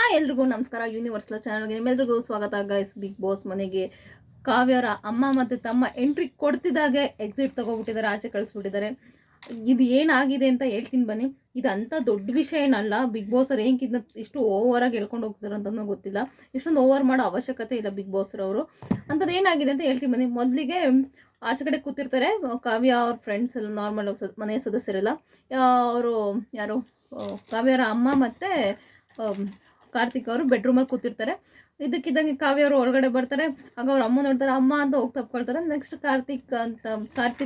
Hi ಎಲ್ರಿಗೂ ನಮಸ್ಕಾರ. Universal ಚಾನಲ್ಗೆ ನಿಮ್ಮೆಲ್ರಿಗೂ ಸ್ವಾಗತ ಗೈಸ್. ಬಿಗ್ ಬಾಸ್ ಮನೆಗೆ ಕಾವ್ಯರ ಅಮ್ಮ ಮತ್ತು ತಮ್ಮ ಎಂಟ್ರಿ ಕೊಡ್ತಿದ್ದಾಗೆ ಎಕ್ಸಿಟ್ ತಗೋಬಿಟ್ಟಿದ್ದಾರೆ, ಆಚೆ ಕಳಿಸ್ಬಿಟ್ಟಿದ್ದಾರೆ. ಇದು ಏನಾಗಿದೆ ಅಂತ ಹೇಳ್ತೀನಿ ಬನ್ನಿ. ಇದು ಅಂಥ ದೊಡ್ಡ ವಿಷಯ ಏನಲ್ಲ. ಬಿಗ್ ಬಾಸ್ ಅವ್ರು ಏನಕ್ಕಿಂತ ಇಷ್ಟು ಓವರಾಗಿ ಹೇಳ್ಕೊಂಡು ಹೋಗ್ತಾರೆ ಅಂತಲೂ ಗೊತ್ತಿಲ್ಲ. ಇಷ್ಟೊಂದು ಓವರ್ ಮಾಡೋ ಅವಶ್ಯಕತೆ ಇಲ್ಲ ಬಿಗ್ ಬಾಸ್ ಅವರು. ಅಂಥದ್ದು ಏನಾಗಿದೆ ಅಂತ ಹೇಳ್ತೀನಿ ಬನ್ನಿ. ಮೊದಲಿಗೆ ಆಚೆ ಕಡೆ ಕೂತಿರ್ತಾರೆ ಕಾವ್ಯ ಅವ್ರ ಫ್ರೆಂಡ್ಸ್ ಎಲ್ಲ, ನಾರ್ಮಲ್ ಮನೆಯ ಸದಸ್ಯರೆಲ್ಲ. ಅವರು ಯಾರು, ಕಾವ್ಯರ ಅಮ್ಮ ಮತ್ತು ಕಾರ್ತಿಕ್ ಅವರು ಬೆಡ್ರೂಮಲ್ಲಿ ಕೂತಿರ್ತಾರೆ. ಇದಕ್ಕಿದ್ದಂಗೆ ಕಾವ್ಯ ಅವರು ಒಳಗಡೆ ಬರ್ತಾರೆ. ಆಗ ಅವ್ರ ಅಮ್ಮ ನೋಡ್ತಾರೆ, ಅಮ್ಮ ಅಂತ ಹೋಗಿ ತಪ್ಕೊಳ್ತಾರೆ. ನೆಕ್ಸ್ಟ್ ಕಾರ್ತಿಕ್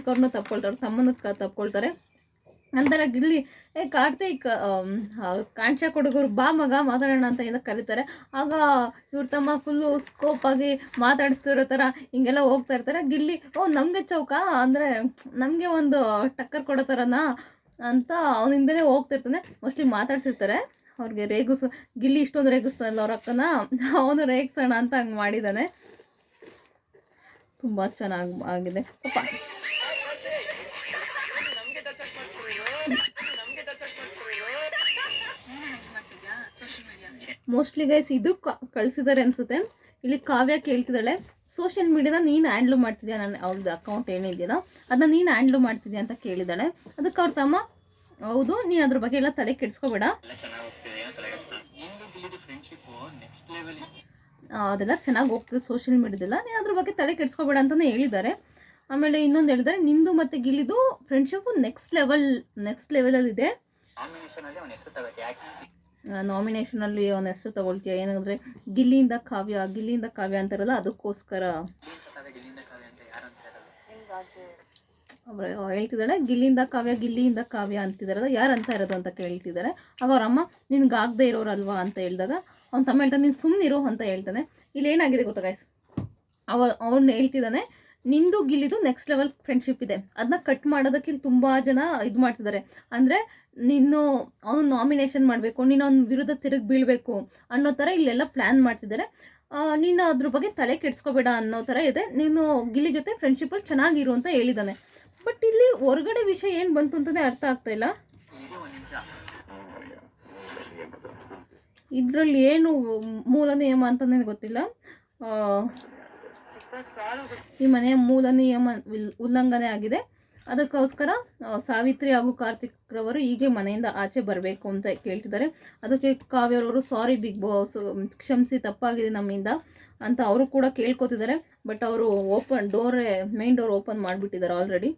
ಅವ್ರನ್ನ ತಪ್ಕೊಳ್ತಾರೆ, ತಮ್ಮನ ತಪ್ಕೊಳ್ತಾರೆ. ನಂತರ ಗಿಲ್ಲಿ ಕಾರ್ತಿಕ್ ಕಾಂಚಾ ಕೊಡಗೋರು ಬಾ ಮಗ ಮಾತಾಡೋಣ ಅಂತ ಏನೋ ಕರೀತಾರೆ. ಆಗ ಇವ್ರ ತಮ್ಮ ಫುಲ್ಲು ಸ್ಕೋಪ್ ಆಗಿ ಮಾತಾಡಿಸ್ತಿರೋ ಥರ ಹಿಂಗೆಲ್ಲ ಹೋಗ್ತಾ ಇರ್ತಾರೆ. ಗಿಲ್ಲಿ ನಮಗೆ ಚೌಕ ಅಂದರೆ ನಮಗೆ ಒಂದು ಟಕ್ಕರ್ ಕೊಡೋ ಥರನಾ ಅಂತ ಅವನಿಂದನೇ ಹೋಗ್ತಿರ್ತಾನೆ. ಮೋಸ್ಟ್ಲಿ ಮಾತಾಡ್ಸಿರ್ತಾರೆ. ಅವ್ರಿಗೆ ಗಿಲ್ಲಿ ಇಷ್ಟೊಂದು ರೇಗಿಸ್ತಾನಲ್ಲ ಅವ್ರ ಅಕ್ಕನ, ಅವನು ರೇಗಿಸೋಣ ಅಂತ ಹಂಗೆ ಮಾಡಿದ್ದಾನೆ. ತುಂಬ ಚೆನ್ನಾಗಿ ಆಗಿದೆ ಪಾಪ. ಮೋಸ್ಟ್ಲಿ ಗೈಸ್ ಇದು ಕಳಿಸಿದ್ದಾರೆ ಅನ್ಸುತ್ತೆ. ಇಲ್ಲಿ ಕಾವ್ಯ ಕೇಳ್ತಿದ್ದಾಳೆ, ಸೋಷಿಯಲ್ ಮೀಡಿಯಾನ ನೀನು ಹ್ಯಾಂಡ್ಲ್ ಮಾಡ್ತಿದ್ಯಾ, ನನ್ನ ಅವ್ರದ್ದು ಅಕೌಂಟ್ ಏನಿದೆಯೋ ಅದನ್ನ ನೀನು ಹ್ಯಾಂಡ್ಲ್ ಮಾಡ್ತಿದ್ಯಾ ಅಂತ ಕೇಳಿದ್ದಾಳೆ. ಅದಕ್ಕೆ ಅವ್ರ ತಮ್ಮ, ಹೌದು ನೀನು ಅದ್ರ ಬಗ್ಗೆ ಎಲ್ಲ ತಲೆ ಕೆಡಿಸ್ಕೋಬೇಡ, ಅದೆಲ್ಲ ಚೆನ್ನಾಗಿ ಹೋಗ್ತದೆ ಸೋಷಿಯಲ್ ಮೀಡಿಯಾದೆಲ್ಲ, ನೀನು ಅದ್ರ ಬಗ್ಗೆ ತಲೆ ಕೆಡಿಸ್ಕೋಬೇಡ ಅಂತಲೇ ಹೇಳಿದ್ದಾರೆ. ಆಮೇಲೆ ಇನ್ನೊಂದು ಹೇಳಿದ್ದಾರೆ, ನಿಂದು ಮತ್ತು ಗಿಲ್ಲಿದು ಫ್ರೆಂಡ್ಶಿಪ್ಪು ನೆಕ್ಸ್ಟ್ ಲೆವೆಲಲ್ಲಿದೆ. ನಾಮಿನೇಷನಲ್ಲಿ ಅವನ ಹೆಸರು ತಗೊಳ್ತೀಯ, ಏನಂದರೆ ಗಿಲ್ಲಿಯಿಂದ ಕಾವ್ಯ ಅಂತಾರಲ್ಲ, ಅದಕ್ಕೋಸ್ಕರ ಹೇಳ್ತಿದ್ದಾಳೆ. ಗಿಲ್ಲಿಯಿಂದ ಕಾವ್ಯ ಅಂತಿದ್ದಾರಲ್ಲ, ಯಾರು ಅಂತ ಇರೋದು ಅಂತ ಕೇಳ್ತಿದ್ದಾರೆ. ಆಗ ಅವ್ರಮ್ಮ ನಿನ್ಗಾಗದೇ ಇರೋರಲ್ವಾ ಅಂತ ಹೇಳಿದಾಗ ಅವ್ನ ತಮ್ಮ ಹೇಳ್ತಾನೆ, ನೀನು ಸುಮ್ಮನಿರು ಅಂತ ಹೇಳ್ತಾನೆ. ಇಲ್ಲಿ ಏನಾಗಿದೆ ಗೊತ್ತಾ ಗೈಸ್, ಅವ್ನು ಹೇಳ್ತಿದ್ದಾನೆ, ನಿಂದು ಗಿಲ್ಲಿದು ನೆಕ್ಸ್ಟ್ ಲೆವೆಲ್ ಫ್ರೆಂಡ್ಶಿಪ್ ಇದೆ, ಅದನ್ನ ಕಟ್ ಮಾಡೋದಕ್ಕೆ ತುಂಬ ಜನ ಇದು ಮಾಡ್ತಿದ್ದಾರೆ. ಅಂದರೆ ಅವನು ನಾಮಿನೇಷನ್ ಮಾಡಬೇಕು, ನೀನು ಅವ್ನ ವಿರುದ್ಧ ತಿರುಗಿ ಬೀಳಬೇಕು ಅನ್ನೋ ಥರ ಇಲ್ಲೆಲ್ಲ ಪ್ಲ್ಯಾನ್ ಮಾಡ್ತಿದ್ದಾರೆ. ನೀನು ಅದ್ರ ಬಗ್ಗೆ ತಲೆ ಕೆಡಿಸ್ಕೋಬೇಡ ಅನ್ನೋ ಥರ ಇದೆ, ನೀನು ಗಿಲ್ಲಿ ಜೊತೆ ಫ್ರೆಂಡ್ಶಿಪ್ಪಲ್ಲಿ ಚೆನ್ನಾಗಿರು ಅಂತ ಹೇಳಿದ್ದಾನೆ. ಬಟ್ ಇಲ್ಲಿ ಹೊರಗಡೆ ವಿಷಯ ಏನು ಬಂತು ಅಂತಲೇ ಅರ್ಥ ಆಗ್ತಾ ಇಲ್ಲ. ಇದರಲ್ಲಿ ಏನು ಮೂಲ ನಿಯಮ ಅಂತ ನನಗೆ ಗೊತ್ತಿಲ್ಲ. ಈ ಮನೆಯ ಮೂಲ ನಿಯಮ ಉಲ್ಲಂಘನೆ ಆಗಿದೆ. ಅದಕ್ಕೋಸ್ಕರ ಸಾವಿತ್ರಿ ಹಾಗೂ ಕಾರ್ತಿಕ್ ರವರು ಹೀಗೆ ಮನೆಯಿಂದ ಆಚೆ ಬರಬೇಕು ಅಂತ ಕೇಳ್ತಿದ್ದಾರೆ. ಅದಕ್ಕೆ ಕಾವ್ಯರವರು ಸಾರಿ ಬಿಗ್ ಬಾಸ್, ಕ್ಷಮಿಸಿ ತಪ್ಪಾಗಿದೆ ನಮ್ಮಿಂದ ಅಂತ ಅವರು ಕೂಡ ಕೇಳ್ಕೊತಿದ್ದಾರೆ. ಬಟ್ ಅವರು ಮೇನ್ ಡೋರ್ ಓಪನ್ ಮಾಡಿಬಿಟ್ಟಿದ್ದಾರೆ ಆಲ್ರೆಡಿ.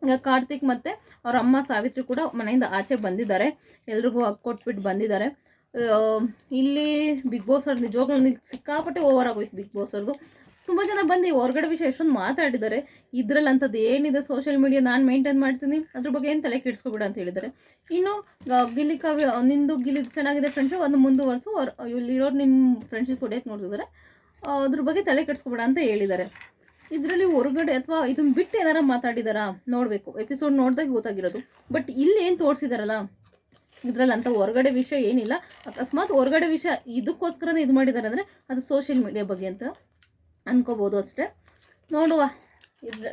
ಈಗ ಕಾರ್ತಿಕ್ ಮತ್ತು ಅವ್ರ ಅಮ್ಮ ಸಾವಿತ್ರಿ ಕೂಡ ಮನೆಯಿಂದ ಆಚೆ ಬಂದಿದ್ದಾರೆ, ಎಲ್ರಿಗೂ ಕೊಟ್ಬಿಟ್ಟು ಬಂದಿದ್ದಾರೆ. ಇಲ್ಲಿ ಬಿಗ್ ಬಾಸ್ ಅವ್ರದ್ದು ನಿಜವಾಗ್ಲೂ ಸಿಕ್ಕಾಪಟ್ಟೆ ಓವರ್ ಆಗೋಯ್ತು. ಬಿಗ್ ಬಾಸ್ ಅವ್ರದ್ದು ತುಂಬ ಜನ ಬಂದು ಹೊರಗಡೆ ವಿಷಯ ಎಷ್ಟೊಂದು ಮಾತಾಡಿದ್ದಾರೆ. ಇದರಲ್ಲಿ ಅಂಥದ್ದು ಏನಿದೆ, ಸೋಷಿಯಲ್ ಮೀಡಿಯಾ ನಾನು ಮೇಂಟೈನ್ ಮಾಡ್ತೀನಿ, ಅದ್ರ ಬಗ್ಗೆ ಏನು ತಲೆ ಕೆಡಿಸ್ಕೊಬೇಡ ಅಂತ ಹೇಳಿದ್ದಾರೆ. ಇನ್ನು ಗಿಲ್ಲಿ ಕಾವ್ಯ, ನಿಂದು ಗಿಲ್ಲಿ ಚೆನ್ನಾಗಿದೆ ಫ್ರೆಂಡ್ಶಿಪ್, ಅದನ್ನು ಮುಂದುವರಿಸು, ಇಲ್ಲಿರೋರು ನಿಮ್ಮ ಫ್ರೆಂಡ್ಶಿಪ್ ಹೊಡೆಯೋಕ್ಕೆ ನೋಡ್ತಿದ್ದಾರೆ, ಅದ್ರ ಬಗ್ಗೆ ತಲೆ ಕೆಡಿಸ್ಕೊಬೇಡ ಅಂತ ಹೇಳಿದ್ದಾರೆ. ಇದರಲ್ಲಿ ಹೊರಗಡೆ ಅಥವಾ ಇದನ್ನು ಬಿಟ್ಟು ಏನಾರು ಮಾತಾಡಿದಾರಾ ನೋಡಬೇಕು, ಎಪಿಸೋಡ್ ನೋಡಿದಾಗ ಗೊತ್ತಾಗಿರೋದು. ಬಟ್ ಇಲ್ಲಿ ಏನು ತೋರಿಸಿದಾರಲ್ಲ, ಇದರಲ್ಲಿ ಅಂಥ ಹೊರಗಡೆ ವಿಷಯ ಏನಿಲ್ಲ. ಅಕಸ್ಮಾತ್ ಹೊರಗಡೆ ವಿಷಯ ಇದಕ್ಕೋಸ್ಕರನೇ ಇದು ಮಾಡಿದ್ದಾರೆ ಅಂದರೆ ಅದು ಸೋಷಿಯಲ್ ಮೀಡಿಯಾ ಬಗ್ಗೆ ಅಂತ ಅನ್ಕೋಬೋದು ಅಷ್ಟೇ. ನೋಡುವ,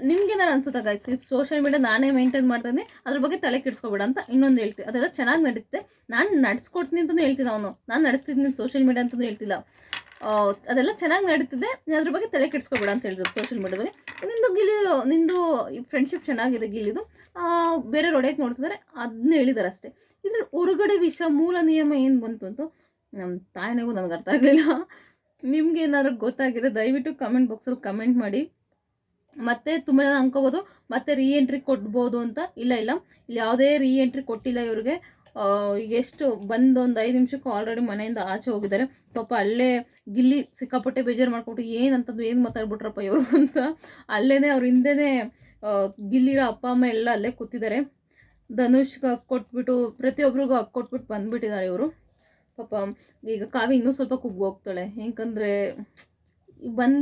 ನಿಮ್ಗೇನಾರು ಅನ್ಸುತ್ತಾ ಗೈಸ್, ಇದು ಸೋಷಿಯಲ್ ಮೀಡಿಯಾ ನಾನೇ ಮೇಂಟೈನ್ ಮಾಡ್ತೀನಿ, ಅದ್ರ ಬಗ್ಗೆ ತಲೆ ಕೆಡಿಸ್ಕೋಬೇಡ ಅಂತ ಇನ್ನೊಂದು ಹೇಳ್ತೀನಿ. ಅದೆಲ್ಲ ಚೆನ್ನಾಗಿ ನಡೀತೆ, ನಾನು ನಡೆಸ್ಕೊಡ್ತೀನಿ ಅಂತಲೂ ಹೇಳ್ತೀನಿ. ನಾನು ನಡೆಸ್ತಿದ್ದೀನಿ ಸೋಷಿಯಲ್ ಮೀಡಿಯಾ ಅಂತಲೂ ಹೇಳ್ತಿಲ್ಲ. ಅದೆಲ್ಲ ಚೆನ್ನಾಗಿ ನಡೀತಿದೆ, ಅದ್ರ ಬಗ್ಗೆ ತಲೆ ಕೆಡಿಸ್ಕೋಬೇಡ ಅಂತ ಹೇಳಿದ್ರು ಸೋಷಿಯಲ್ ಮೀಡಿಯಾ ಬಗ್ಗೆ. ನಿಂದು ಫ್ರೆಂಡ್ಶಿಪ್ ಚೆನ್ನಾಗಿದೆ ಗಿಲ್ಲಿದು, ಬೇರೆ ಹೊಡೆಯಕ್ಕೆ ನೋಡ್ತಿದ್ದಾರೆ, ಅದನ್ನ ಹೇಳಿದ್ದಾರೆ ಅಷ್ಟೇ. ಇದ್ರಲ್ಲಿ ಹೊರಗಡೆ ವಿಷಯ ಮೂಲ ನಿಯಮ ಏನು ಬಂತು ಅಂತ ನಮ್ಮ ತಾಯಿನಿಗೂ ನನಗೆ ಅರ್ಥ ಆಗಲಿಲ್ಲ. ನಿಮ್ಗೆ ಏನಾದ್ರು ಗೊತ್ತಾಗಿರೋ ದಯವಿಟ್ಟು ಕಮೆಂಟ್ ಬಾಕ್ಸಲ್ಲಿ ಕಮೆಂಟ್ ಮಾಡಿ. ಮತ್ತು ತುಂಬ ಜನ ಅನ್ಕೋಬೋದು ಮತ್ತೆ ಎಂಟ್ರಿ ಕೊಡ್ಬೋದು ಅಂತ. ಇಲ್ಲ ಇಲ್ಲಿ ಯಾವುದೇ ಎಂಟ್ರಿ ಕೊಟ್ಟಿಲ್ಲ ಇವ್ರಿಗೆ. ಈಗ ಎಷ್ಟು ಒಂದು 5 ನಿಮಿಷಕ್ಕೂ ಆಲ್ರೆಡಿ ಮನೆಯಿಂದ ಆಚೆ ಹೋಗಿದ್ದಾರೆ. ಪಾಪ ಅಲ್ಲೇ ಗಿಲ್ಲಿ ಸಿಕ್ಕಾಪಟ್ಟೆ ಬೇಜಾರು ಮಾಡ್ಕೊಟ್ಟು ಏನು ಮಾತಾಡ್ಬಿಟ್ರಪ್ಪ ಇವರು ಅಂತ ಅಲ್ಲೇ ಅವ್ರ ಹಿಂದೆನೇ ಗಿಲ್ಲಿರೋ ಅಪ್ಪ ಅಮ್ಮ ಎಲ್ಲ ಅಲ್ಲೇ ಕೂತಿದ್ದಾರೆ. ಧನುಷ್ಗೆ ಕೊಟ್ಬಿಟ್ಟು ಪ್ರತಿಯೊಬ್ಬರಿಗೂ ಕೊಟ್ಬಿಟ್ಟು ಬಂದುಬಿಟ್ಟಿದ್ದಾರೆ ಇವರು. ಪಾಪ ಈಗ ಕಾವ್ಯ ಇನ್ನೂ ಸ್ವಲ್ಪ ಕುಗ್ಗಿ ಹೋಗ್ತಾಳೆ, ಯಾಕಂದರೆ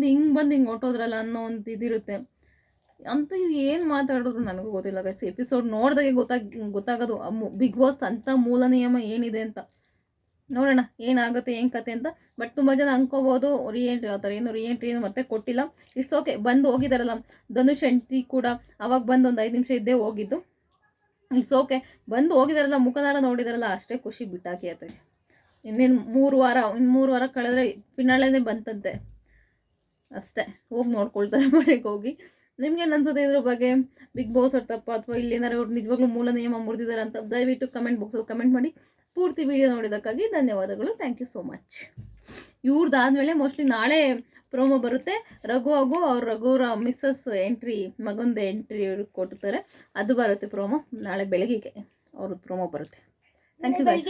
ಹಿಂಗೆ ಹೊಟ್ಟೋದ್ರಲ್ಲ ಅನ್ನೋ ಒಂದು ಇದಿರುತ್ತೆ ಅಂತ. ಇದು ಏನು ಮಾತಾಡೋದು ನನಗೂ ಗೊತ್ತಿಲ್ಲ ಗೈಸ್. ಎಪಿಸೋಡ್ ನೋಡಿದಾಗೆ ಗೊತ್ತಾಗೋದು ಬಿಗ್ ಬಾಸ್ ಅಂಥ ಮೂಲ ನಿಯಮ ಏನಿದೆ ಅಂತ. ನೋಡೋಣ ಏನಾಗುತ್ತೆ ಏನು ಕತೆ ಅಂತ. ಬಟ್ ತುಂಬ ಜನ ಅನ್ಕೋಬೋದು ಎಂಟ್ರಿ ಆ ಥರ ಏನು ಮತ್ತೆ ಕೊಟ್ಟಿಲ್ಲ. ಇಟ್ಸ್ ಓಕೆ, ಬಂದು ಹೋಗಿದ್ದಾರಲ್ಲ ಧನುಷ್ ಹೆಂಡ್ತಿ ಕೂಡ, ಅವಾಗ ಬಂದು ಒಂದು 5 ನಿಮಿಷ ಇದ್ದೇ ಹೋಗಿದ್ದು. ಇಟ್ಸ್ ಓಕೆ, ಬಂದು ಹೋಗಿದಾರಲ್ಲ, ಮುಖನಾರ ನೋಡಿದಾರಲ್ಲ, ಅಷ್ಟೇ ಖುಷಿ ಬಿಟ್ಟಾಕಿ ಆತಗೆ. ಇನ್ನೇನು 3 ವಾರ ಕಳೆದ್ರೆ ಫಿನಾಲೆನೇ ಬಂತಂತೆ ಅಷ್ಟೇ. ಹೋಗಿ ನೋಡ್ಕೊಳ್ತಾರೆ ಮನೆಗೆ ಹೋಗಿ. ನಿಮ್ಗೇನು ಅನ್ಸುತ್ತೆ ಇದ್ರ ಬಗ್ಗೆ? ಬಿಗ್ ಬಾಸ್ ಅವ್ರ ತಪ್ಪ ಅಥವಾ ಇಲ್ಲಿ ಏನಾರು ಅವ್ರು ನಿಜವಾಗ್ಲೂ ಮೂಲ ನಿಯಮ ಮುರಿದಿದ್ದಾರೆ ಅಂತ ದಯವಿಟ್ಟು ಕಮೆಂಟ್ ಬಾಕ್ಸಲ್ಲಿ ಕಮೆಂಟ್ ಮಾಡಿ. ಪೂರ್ತಿ ವಿಡಿಯೋ ನೋಡಿದ್ದಕ್ಕಾಗಿ ಧನ್ಯವಾದಗಳು. Thank you so much. ಇವ್ರದ್ದಾದ್ಮೇಲೆ ಮೋಸ್ಟ್ಲಿ ನಾಳೆ ಪ್ರೋಮೋ ಬರುತ್ತೆ. ರಘು ಹಾಗೂ ರಘುವರ ಮಿಸ್ಸಸ್ ಎಂಟ್ರಿ, ಮಗಂದು ಎಂಟ್ರಿ ಕೊಡ್ತಾರೆ, ಅದು ಬರುತ್ತೆ ಪ್ರೋಮೋ. ನಾಳೆ ಬೆಳಗ್ಗೆಗೆ ಅವ್ರದ್ದು ಪ್ರೋಮೋ ಬರುತ್ತೆ. Thank you guys.